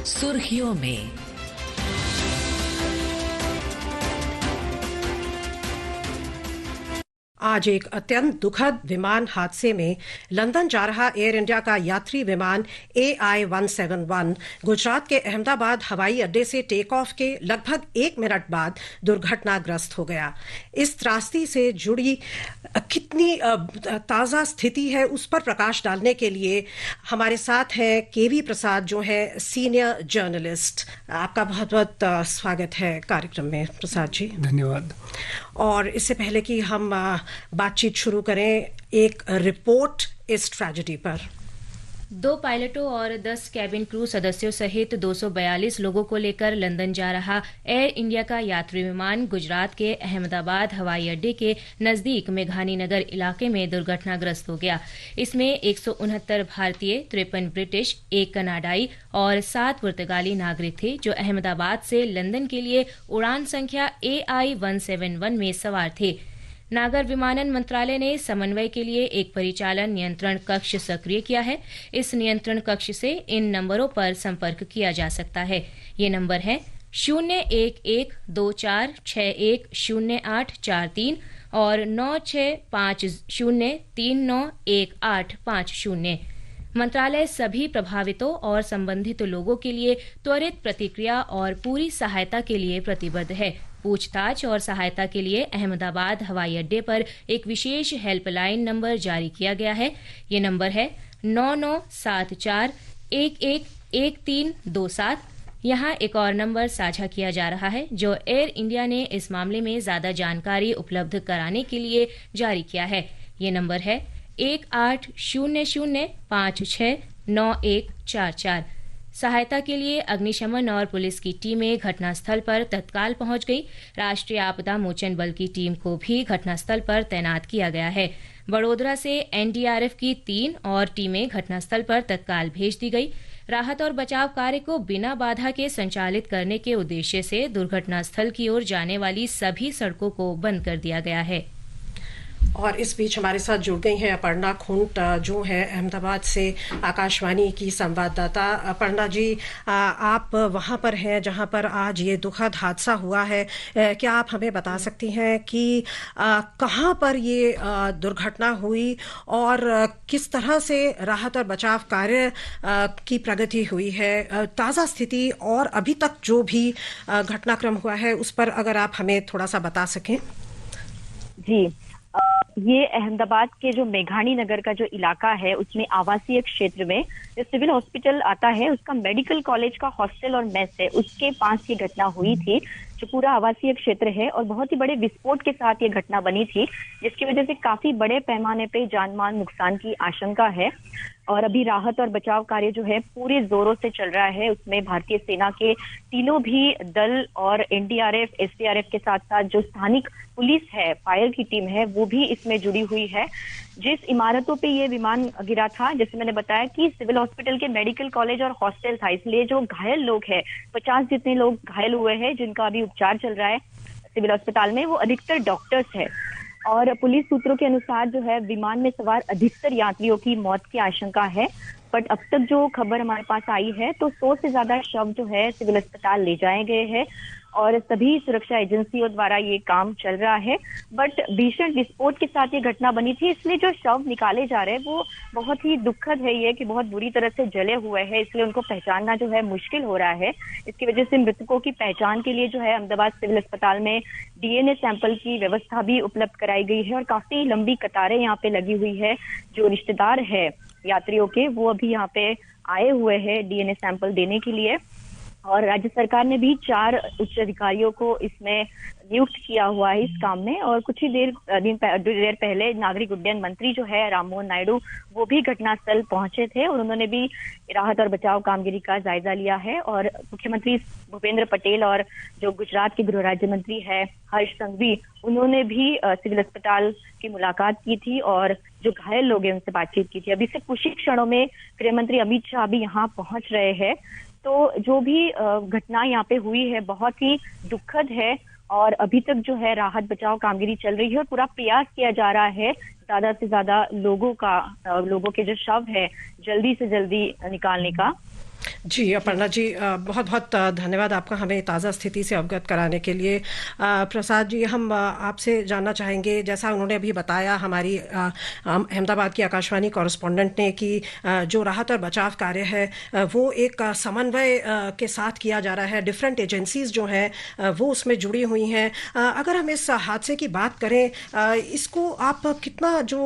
सुर्खियों में। आज एक अत्यंत दुखद विमान हादसे में लंदन जा रहा एयर इंडिया का यात्री विमान AI-171 गुजरात के अहमदाबाद हवाई अड्डे से टेक ऑफ के लगभग 1 मिनट बाद दुर्घटनाग्रस्त हो गया। इस त्रासदी से जुड़ी कितनी ताज़ा स्थिति है उस पर प्रकाश डालने के लिए हमारे साथ है केवी प्रसाद, जो है सीनियर जर्नलिस्ट। आपका बहुत बहुत स्वागत है कार्यक्रम में प्रसाद जी। धन्यवाद। और इससे पहले कि हम बातचीत शुरू करें, एक रिपोर्ट इस ट्रेजेडी पर। 2 पायलटों और 10 कैबिन क्रू सदस्यों सहित 242 लोगों को लेकर लंदन जा रहा एयर इंडिया का यात्री विमान गुजरात के अहमदाबाद हवाई अड्डे के नजदीक मेघानी नगर इलाके में दुर्घटनाग्रस्त हो गया। इसमें 169 भारतीय, 53 ब्रिटिश, 1 कनाडाई और 7 पुर्तगाली नागरिक थे, जो अहमदाबाद से लंदन के लिए उड़ान संख्या AI-171 में सवार थे। नागर विमानन मंत्रालय ने समन्वय के लिए एक परिचालन नियंत्रण कक्ष सक्रिय किया है। इस नियंत्रण कक्ष से इन नंबरों पर संपर्क किया जा सकता है। ये नंबर है 01124610843 और 9650391850। मंत्रालय सभी प्रभावितों और संबंधित लोगों के लिए त्वरित प्रतिक्रिया और पूरी सहायता के लिए प्रतिबद्ध है। पूछताछ और सहायता के लिए अहमदाबाद हवाई अड्डे पर एक विशेष हेल्पलाइन नंबर जारी किया गया है। ये नंबर है 9974111327। यहाँ एक और नंबर साझा किया जा रहा है, जो एयर इंडिया ने इस मामले में ज्यादा जानकारी उपलब्ध कराने के लिए जारी किया है। ये नंबर है 1800569144। सहायता के लिए अग्निशमन और पुलिस की टीमें घटनास्थल पर तत्काल पहुंच गई। राष्ट्रीय आपदा मोचन बल की टीम को भी घटनास्थल पर तैनात किया गया है। बड़ोदरा से NDRF की 3 और टीमें घटनास्थल पर तत्काल भेज दी गई। राहत और बचाव कार्य को बिना बाधा के संचालित करने के उद्देश्य से दुर्घटनास्थल की ओर जाने वाली सभी सड़कों को बंद कर दिया गया है। और इस बीच हमारे साथ जुड़ गई हैं अपर्णा खूंट, जो है अहमदाबाद से आकाशवाणी की संवाददाता। अपर्णा जी, आप वहां पर हैं जहां पर आज ये दुखद हादसा हुआ है। क्या आप हमें बता सकती हैं कि कहां पर ये दुर्घटना हुई और किस तरह से राहत और बचाव कार्य की प्रगति हुई है? ताज़ा स्थिति और अभी तक जो भी घटनाक्रम हुआ है उस पर अगर आप हमें थोड़ा सा बता सकें। जी, ये अहमदाबाद के जो मेघानी नगर का जो इलाका है, उसमें आवासीय क्षेत्र में जो सिविल हॉस्पिटल आता है, उसका मेडिकल कॉलेज का हॉस्टल और मेस है, उसके पास ये घटना हुई थी, जो पूरा आवासीय क्षेत्र है। और बहुत ही बड़े विस्फोट के साथ ये घटना बनी थी, जिसकी वजह से काफी बड़े पैमाने पे जान-माल नुकसान की आशंका है। और अभी राहत और बचाव कार्य जो है पूरे जोरों से चल रहा है। उसमें भारतीय सेना के तीनों भी दल और NDRF, SDRF के साथ साथ जो स्थानिक पुलिस है, फायर की टीम है, वो भी इसमें जुड़ी हुई है। जिस इमारतों पे ये विमान गिरा था, जैसे मैंने बताया कि सिविल हॉस्पिटल के मेडिकल कॉलेज और हॉस्टल था, इसलिए जो घायल लोग हैं, 50 जितने लोग घायल हुए हैं, जिनका अभी उपचार चल रहा है सिविल अस्पताल में, वो अधिकतर डॉक्टर्स है। और पुलिस सूत्रों के अनुसार जो है विमान में सवार अधिकतर यात्रियों की मौत की आशंका है। बट अब तक जो खबर हमारे पास आई है, तो 100 से ज्यादा शव जो है सिविल अस्पताल ले जाए गए हैं और सभी सुरक्षा एजेंसियों द्वारा ये काम चल रहा है। बट भीषण विस्फोट के साथ ये घटना बनी थी, इसलिए जो शव निकाले जा रहे हैं वो बहुत ही दुखद है, ये कि बहुत बुरी तरह से जले हुए हैं, इसलिए उनको पहचानना जो है मुश्किल हो रहा है। इसकी वजह से मृतकों की पहचान के लिए जो है अहमदाबाद सिविल अस्पताल में DNA सैंपल की व्यवस्था भी उपलब्ध कराई गई है और काफी लंबी कतारें यहाँ पे लगी हुई है। जो रिश्तेदार है यात्रियों के, वो अभी यहाँ पे आए हुए हैं DNA सैंपल देने के लिए। और राज्य सरकार ने भी 4 उच्च अधिकारियों को इसमें नियुक्त किया हुआ है इस काम में। और कुछ ही देर पहले नागरिक उड्डयन मंत्री जो है राममोहन नायडू, वो भी घटनास्थल पहुंचे थे और उन्होंने भी राहत और बचाव कामगिरी का जायजा लिया है। और मुख्यमंत्री भूपेंद्र पटेल और जो गुजरात के गृह राज्य मंत्री है हर्ष संघवी, उन्होंने भी सिविल अस्पताल की मुलाकात की थी और जो घायल लोग हैं उनसे बातचीत की थी। अभी से कुछ ही क्षणों में गृह मंत्री अमित शाह भी यहाँ पहुंच रहे हैं। तो जो भी घटना यहाँ पे हुई है बहुत ही दुखद है और अभी तक जो है राहत बचाव कामगिरी चल रही है और पूरा प्रयास किया जा रहा है ज्यादा से ज्यादा लोगों के जो शव है जल्दी से जल्दी निकालने का। जी अपर्णा जी, बहुत बहुत धन्यवाद आपका हमें ताज़ा स्थिति से अवगत कराने के लिए। प्रसाद जी, हम आपसे जानना चाहेंगे, जैसा उन्होंने अभी बताया हमारी अहमदाबाद की आकाशवाणी कॉरेस्पॉन्डेंट ने, कि जो राहत और बचाव कार्य है वो एक समन्वय के साथ किया जा रहा है। डिफरेंट एजेंसीज जो हैं वो उसमें जुड़ी हुई हैं। अगर हम इस हादसे की बात करें, इसको आप कितना, जो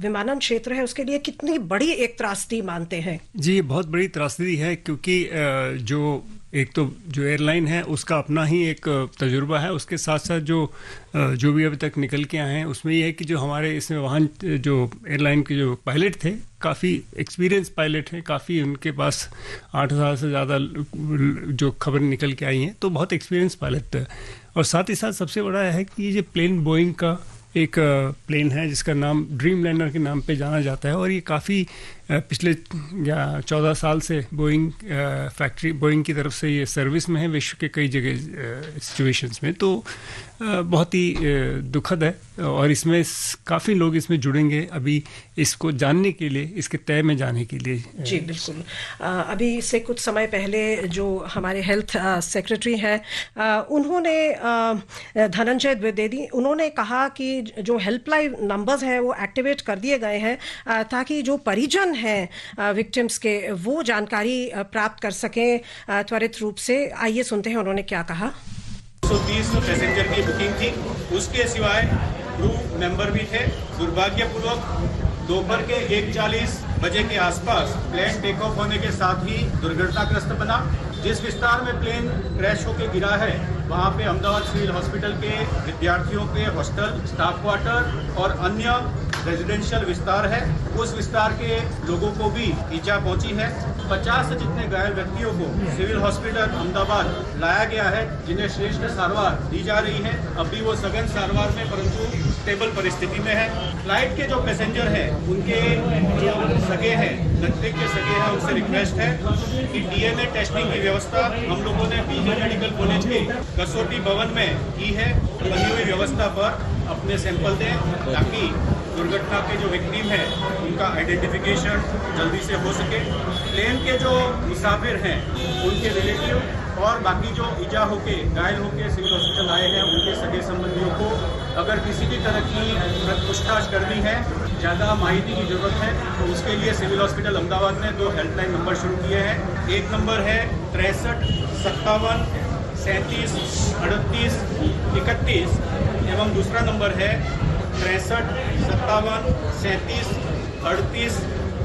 विमानन क्षेत्र है उसके लिए कितनी बड़ी एक त्रासदी मानते हैं? जी, बहुत बड़ी त्रासदी है, क्योंकि जो एक तो जो एयरलाइन है उसका अपना ही एक तजुर्बा है, उसके साथ साथ जो भी अभी तक निकल के आए हैं उसमें ये है कि जो हमारे इसमें वाहन, जो एयरलाइन के जो पायलट थे, काफ़ी एक्सपीरियंस पायलट हैं, काफ़ी उनके पास 8 साल से ज़्यादा जो खबर निकल के आई हैं, तो बहुत एक्सपीरियंस पायलट है। और साथ ही साथ सबसे बड़ा है कि ये जो प्लेन बोइंग का एक प्लेन है जिसका नाम ड्रीमलाइनर के नाम पे जाना जाता है, और ये काफ़ी पिछले 14 साल से बोइंग फैक्ट्री, बोइंग की तरफ से ये सर्विस में है विश्व के कई जगह सिचुएशंस में। तो बहुत ही दुखद है, और इसमें काफ़ी लोग इसमें जुड़ेंगे अभी इसको जानने के लिए, इसके तय में जाने के लिए। जी बिल्कुल। अभी से कुछ समय पहले जो हमारे हेल्थ सेक्रेटरी हैं, उन्होंने, धनंजय द्विवेदी, उन्होंने कहा कि जो हेल्पलाइन नंबर्स हैं वो एक्टिवेट कर दिए गए हैं, ताकि जो परिजन हैं विक्टिम्स के, वो जानकारी प्राप्त कर सकें त्वरित रूप से। आइए सुनते हैं उन्होंने क्या कहा। 130 पैसेंजर की बुकिंग थी, उसके सिवाय क्रू मेंबर भी थे। दुर्भाग्यपूर्वक दोपहर के 1:40 बजे के आसपास प्लेन टेक ऑफ होने के साथ ही दुर्घटनाग्रस्त बना। जिस विस्तार में प्लेन क्रैश होकर गिरा है वहाँ पे अहमदाबाद सिविल हॉस्पिटल के विद्यार्थियों के हॉस्टल, स्टाफ क्वार्टर और अन्य रेजिडेंशियल विस्तार है। उस विस्तार के लोगों को भी ईजा पहुंची है। 50 से जितने घायल व्यक्तियों को सिविल हॉस्पिटल अहमदाबाद लाया गया है, जिन्हें श्रेष्ठ सारवार दी जा रही है। अभी वो सघन सारवार में, परंतु स्टेबल परिस्थिति में है। फ्लाइट के जो पैसेंजर हैं, उनके जो सगे हैं, नजदीक के सगे हैं, उनसे रिक्वेस्ट है कि डीएनए टेस्टिंग की व्यवस्था हम लोगों ने बीजे मेडिकल कॉलेज के कसौटी भवन में की है। बनी हुई व्यवस्था पर अपने सैंपल दें, ताकि दुर्घटना के जो विक्टिम है उनका आइडेंटिफिकेशन जल्दी से हो सके। प्लेन के जो मुसाफिर हैं, उनके रिलेटिव और बाकी जो ईजा होके, घायल होके सिविल हॉस्पिटल आए हैं, उनके सगे संबंधियों को अगर किसी भी तरह की पूछताछ करनी है, ज़्यादा माहिती की जरूरत है, तो उसके लिए सिविल हॉस्पिटल अहमदाबाद ने 2 हेल्पलाइन नंबर शुरू किए हैं। एक नंबर है 63 57 37 38 31 एवं दूसरा नंबर है 63 57 37 38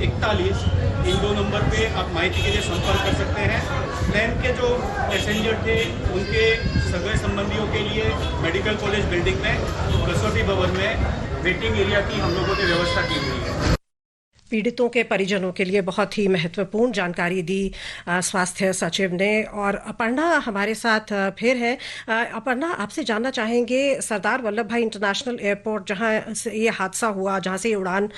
41। इन 2 नंबर पे आप माहिती के लिए संपर्क कर सकते हैं। प्लेन के जो पैसेंजर थे, उनके सगे संबंधियों के लिए मेडिकल कॉलेज बिल्डिंग में कसौटी भवन में वेटिंग एरिया की हम लोगों ने व्यवस्था की हुई है। पीड़ितों के परिजनों के लिए बहुत ही महत्वपूर्ण जानकारी दी स्वास्थ्य सचिव ने। और अपर्णा हमारे साथ फिर है। अपर्णा, आपसे जानना चाहेंगे, सरदार वल्लभ भाई इंटरनेशनल एयरपोर्ट, जहां से ये हादसा हुआ, जहां से ये उड़ान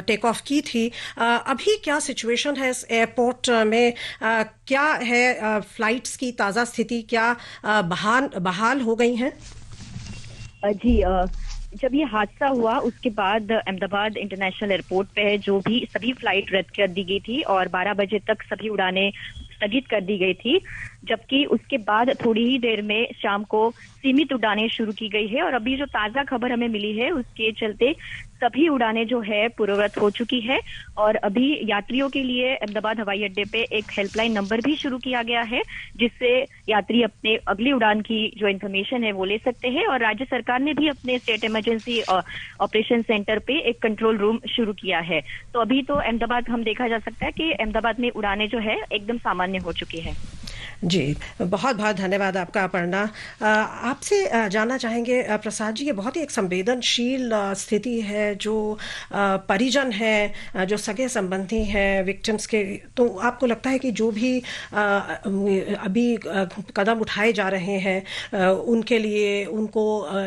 टेक ऑफ की थी, अभी क्या सिचुएशन है इस एयरपोर्ट में? क्या है फ्लाइट्स की ताज़ा स्थिति? क्या बहाल हो गई हैं? जी, जब ये हादसा हुआ उसके बाद अहमदाबाद इंटरनेशनल एयरपोर्ट पे जो भी सभी फ्लाइट रद्द कर दी गई थी और 12 बजे तक सभी उड़ानें स्थगित कर दी गई थी, जबकि उसके बाद थोड़ी ही देर में शाम को सीमित उड़ानें शुरू की गई है। और अभी जो ताज़ा खबर हमें मिली है उसके चलते सभी उड़ानें जो है पूर्ववत हो चुकी है। और अभी यात्रियों के लिए अहमदाबाद हवाई अड्डे पे एक हेल्पलाइन नंबर भी शुरू किया गया है, जिससे यात्री अपने अगली उड़ान की जो इन्फॉर्मेशन है वो ले सकते हैं। और राज्य सरकार ने भी अपने स्टेट इमरजेंसी ऑपरेशन सेंटर पे एक कंट्रोल रूम शुरू किया है। तो अभी तो अहमदाबाद हम देखा जा सकता है कि अहमदाबाद में उड़ानें जो है एकदम सामान्य हो चुकी है। जी, बहुत बहुत धन्यवाद आपका अपर्णा। आपसे जानना चाहेंगे प्रसाद जी, ये बहुत ही एक संवेदनशील स्थिति है। जो परिजन हैं, जो सगे संबंधी हैं विक्टिम्स के, तो आपको लगता है कि जो भी अभी कदम उठाए जा रहे हैं उनके लिए, उनको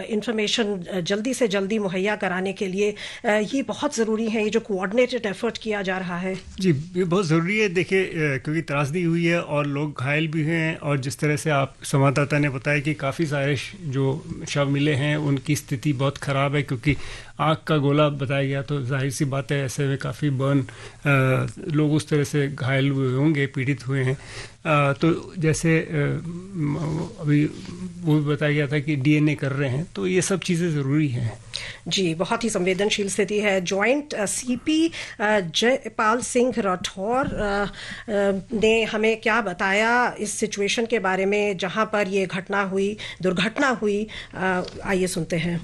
इंफॉर्मेशन जल्दी से जल्दी मुहैया कराने के लिए ये बहुत ज़रूरी है, ये जो कोऑर्डिनेटेड एफर्ट किया जा रहा है? जी, ये बहुत ज़रूरी है। देखिए, क्योंकि त्रासदी हुई है और लोग घायल भी हैं, और जिस तरह से आप संवाददाता ने बताया कि काफ़ी सारे जो शव मिले हैं उनकी स्थिति बहुत ख़राब है, क्योंकि आग का गोला बताया गया, तो जाहिर सी बात है ऐसे में काफ़ी बर्न, लोग उस तरह से घायल हुए होंगे, पीड़ित हुए हैं। तो जैसे अभी वो बताया गया था कि डीएनए कर रहे हैं, तो ये सब चीज़ें ज़रूरी हैं। जी, बहुत ही संवेदनशील स्थिति है। जॉइंट सीपी जयपाल सिंह राठौर ने हमें क्या बताया इस सिचुएशन के बारे में जहां पर ये दुर्घटना हुई, आइए सुनते हैं।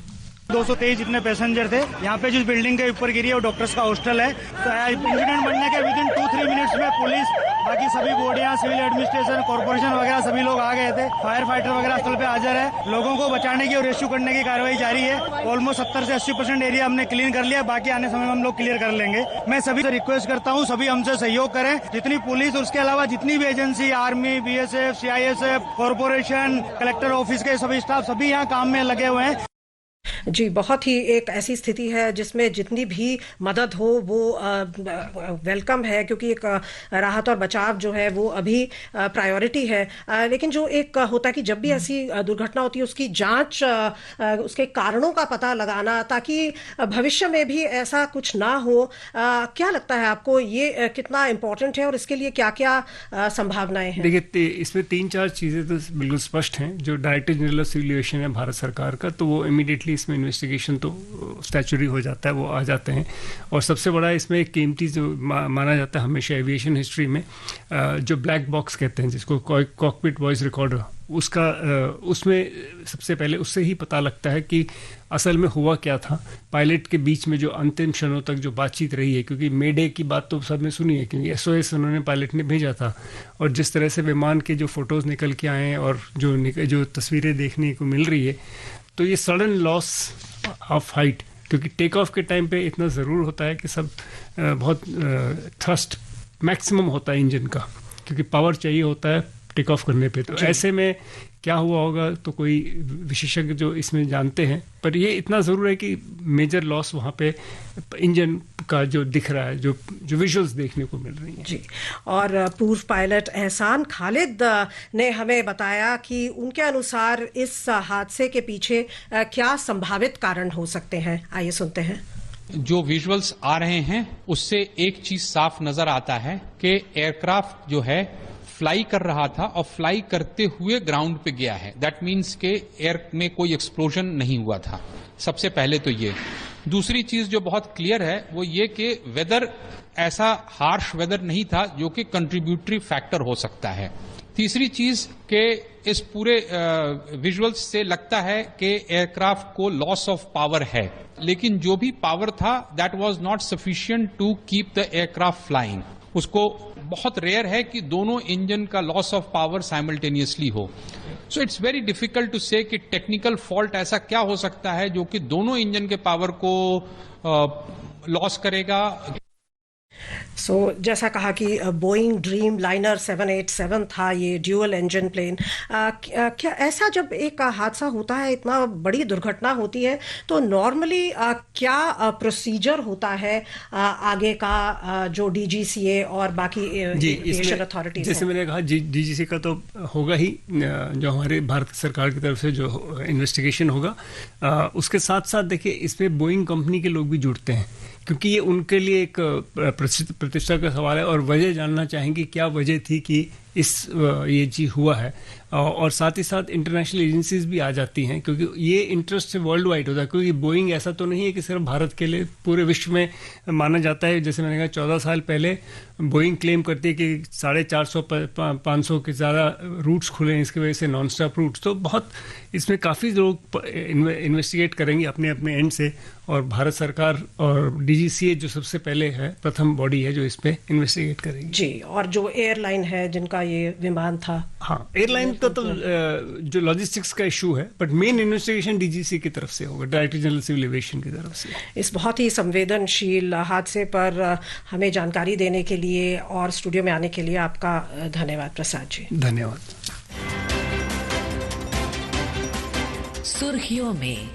223 जितने पैसेंजर थे, यहाँ पे जिस बिल्डिंग के ऊपर गिरी है वो डॉक्टर्स का हॉस्टल है। तो इंसिडेंट बनने के विदिन 2-3 मिनट्स में पुलिस, बाकी सभी बॉडियां, सिविल एडमिनिस्ट्रेशन, कॉर्पोरेशन वगैरह सभी लोग आ गए थे। फायर फाइटर वगैरह स्थल पे हाजिर है। लोगों को बचाने की और रेस्क्यू करने की कार्रवाई जारी है। ऑलमोस्ट 70 से 80% एरिया हमने क्लीन कर लिया, बाकी आने समय में हम लोग क्लियर कर लेंगे। मैं सभी से रिक्वेस्ट करता हूँ, सभी हमसे सहयोग करें, जितनी पुलिस और उसके अलावा जितनी भी agency, army, BSF, CISF, corporation, collector office के सभी स्टाफ, सभी यहाँ काम में लगे हुए हैं। जी, बहुत ही एक ऐसी स्थिति है जिसमें जितनी भी मदद हो वो वेलकम है, क्योंकि एक राहत और बचाव जो है वो अभी प्रायोरिटी है। लेकिन जो एक होता है कि जब भी ऐसी दुर्घटना होती है उसकी जांच, उसके कारणों का पता लगाना, ताकि भविष्य में भी ऐसा कुछ ना हो। क्या लगता है आपको ये कितना इम्पोर्टेंट है और इसके लिए क्या क्या संभावनाएं हैं? देखिए, इसमें 3-4 चीज़ें तो बिल्कुल स्पष्ट हैं। जो director general of civil aviation है भारत सरकार का, तो वो इमीडिएटली इसमें इन्वेस्टिगेशन तो स्टैचुटरी हो जाता है, वो आ जाते हैं। और सबसे बड़ा इसमें एक कीमती जो माना जाता है हमेशा एविएशन हिस्ट्री में, जो ब्लैक बॉक्स कहते हैं, जिसको कॉकपिट वॉइस रिकॉर्डर, उसमें सबसे पहले उससे ही पता लगता है कि असल में हुआ क्या था। पायलट के बीच में जो अंतिम क्षणों तक जो बातचीत रही है, क्योंकि मेडे की बात तो सबने सुनी है, क्योंकि SOS उन्होंने पायलट ने भेजा था, और जिस तरह से विमान के जो फोटोज़ निकल के आए हैं और जो तस्वीरें देखने को मिल रही है, तो ये सडन लॉस ऑफ हाइट, क्योंकि टेक ऑफ के टाइम पे इतना ज़रूर होता है कि सब बहुत थ्रस्ट मैक्सिमम होता है इंजन का, क्योंकि पावर चाहिए होता है टेक ऑफ करने पे। तो ऐसे में क्या हुआ होगा तो कोई विशेषज्ञ जो इसमें जानते हैं, पर ये इतना ज़रूर है कि मेजर लॉस वहाँ पे इंजन का जो दिख रहा है, जो विजुअल्स देखने को मिल रही हैं। जी, और पूर्व पायलट एहसान खालिद ने हमें बताया कि उनके अनुसार इस हादसे के पीछे क्या संभावित कारण हो सकते हैं। आइए सुनते हैं। जो विजुअल्स आ रहे हैं उससे एक चीज साफ नजर आता है कि एयरक्राफ्ट जो है फ्लाई कर रहा था और फ्लाई करते हुए ग्राउंड पे गया है। दैट मीन्स के एयर में कोई एक्सप्लोजन नहीं हुआ था। सबसे पहले तो ये। दूसरी चीज जो बहुत क्लियर है वो ये कि वेदर ऐसा हार्श वेदर नहीं था जो कि कंट्रीब्यूटरी फैक्टर हो सकता है। तीसरी चीज के इस पूरे विजुअल्स से लगता है कि एयरक्राफ्ट को लॉस ऑफ पावर है, लेकिन जो भी पावर था that was not sufficient to keep the aircraft flying. उसको बहुत रेयर है कि दोनों इंजन का लॉस ऑफ पावर साइमल्टेनियसली हो। So it's very difficult to say कि टेक्निकल फॉल्ट ऐसा क्या हो सकता है जो कि दोनों इंजन के पावर को लॉस करेगा। जैसा कहा कि बोइंग ड्रीम लाइनर 787 था ये ड्यूअल इंजन प्लेन। क्या ऐसा जब एक हादसा होता है, इतना बड़ी दुर्घटना होती है, तो नॉर्मली क्या प्रोसीजर होता है आगे का, जो DGCA और बाकी एविएशन अथॉरिटीज? जैसे मैंने कहा DGCA का तो होगा ही, जो हमारे भारत सरकार की तरफ से जो इन्वेस्टिगेशन होगा। उसके साथ साथ देखिए इसमें बोइंग कंपनी के लोग भी जुड़ते हैं, क्योंकि ये उनके लिए एक प्रतिष्ठा का सवाल है, और वजह जानना चाहेंगे क्या वजह थी कि ये चीज़ हुआ है। और साथ ही साथ इंटरनेशनल एजेंसीज भी आ जाती हैं, क्योंकि ये इंटरेस्ट से वर्ल्ड वाइड होता है। क्योंकि बोइंग ऐसा तो नहीं है कि सिर्फ भारत के लिए, पूरे विश्व में माना जाता है। जैसे मैंने कहा 14 साल पहले बोइंग क्लेम करती है कि 450-500 के ज़्यादा रूट्स खुले हैं इसकी वजह से, नॉन स्टॉप रूट्स। तो बहुत इसमें काफ़ी लोग इन्वेस्टिगेट करेंगे अपने अपने एंड से, और भारत सरकार और DGCA जो सबसे पहले है, प्रथम बॉडी है जो इस पे इन्वेस्टिगेट करेगी। जी, और जो एयरलाइन है जिनका ये विमान था, हाँ, एयरलाइन का तो जो लॉजिस्टिक्स का इशू है, बट मेन इन्वेस्टिगेशन DGCA की तरफ से होगा, डायरेक्टर जनरल सिविल एविएशन की तरफ से। इस बहुत ही संवेदनशील हादसे पर हमें जानकारी देने के लिए और स्टूडियो में आने के लिए आपका धन्यवाद प्रसाद जी। धन्यवाद। सुर्खियों में